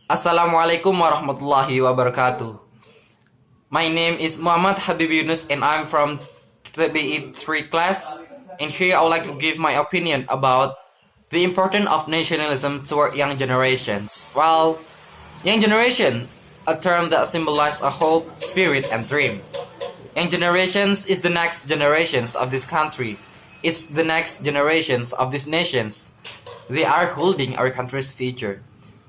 Assalamualaikum warahmatullahi wabarakatuh. My name is Muhammad Habibi Yunus and I'm from TBE3 class. And here I would like to give my opinion about the importance of nationalism toward young generations. Well, young generation, a term that symbolizes a hope, spirit, and dream. Young generations is the next generations of this country. It's the next generations of these nations. They are holding our country's future.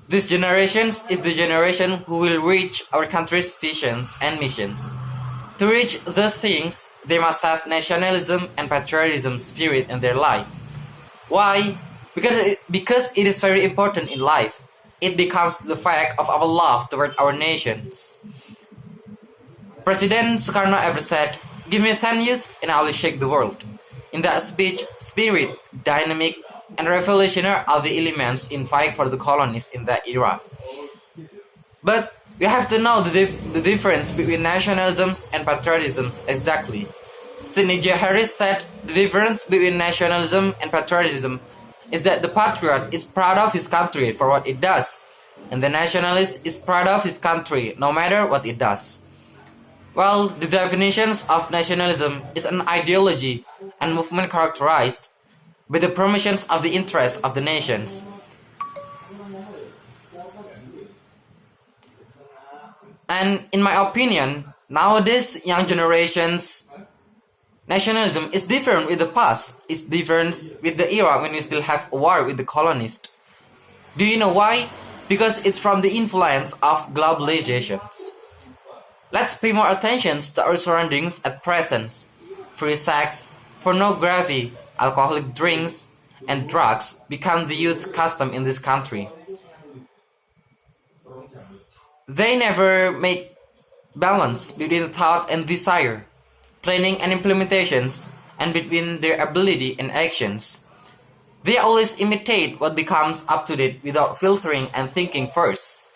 This generation is the generation who will reach our country's visions and missions. To reach those things, they must have nationalism and patriotism spirit in their life. Why? Because it is very important in life. It becomes the fact of our love toward our nations. President Sukarno ever said, "Give me 10 youth and I will shake the world." In that speech, spirit, dynamic, and revolutionary are the elements in fight for the colonies in that era. But we have to know the difference between nationalisms and patriotisms exactly. Sidney J. Harris said the difference between nationalism and patriotism is that the patriot is proud of his country for what it does, and the nationalist is proud of his country no matter what it does. Well, the definitions of nationalism is an ideology and movement characterized by the promotions of the interests of the nations. And in my opinion, nowadays young generations, nationalism is different with the past. It's different with the era when we still have a war with the colonists. Do you know why? Because it's from the influence of globalizations. Let's pay more attention to our surroundings at present. Free sex, pornography, alcoholic drinks, and drugs become the youth custom in this country. They never make balance between thought and desire, planning and implementations, and between their ability and actions. They always imitate what becomes up to date without filtering and thinking first.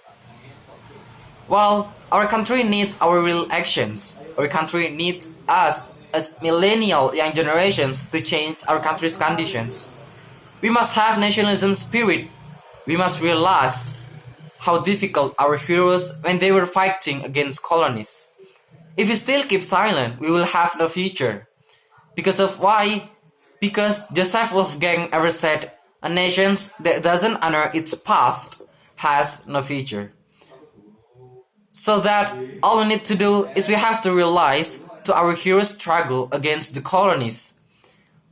Well, our country needs our real actions. Our country needs us as millennial young generations to change our country's conditions. We must have nationalism spirit. We must realize how difficult our heroes when they were fighting against colonies. If we still keep silent, we will have no future. Because of why? Because Joseph Wolfgang ever said, "A nation that doesn't honor its past has no future." So that all we need to do is we have to realize to our heroes' struggle against the colonies.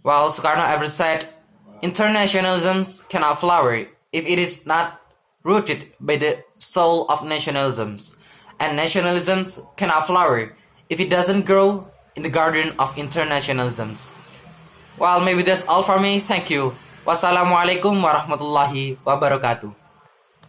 While Sukarno ever said, "Internationalism cannot flower if it is not rooted by the soul of nationalisms, and nationalisms cannot flower if it doesn't grow in the garden of internationalisms." Well, maybe that's all for me. Thank you. Wassalamualaikum warahmatullahi wabarakatuh.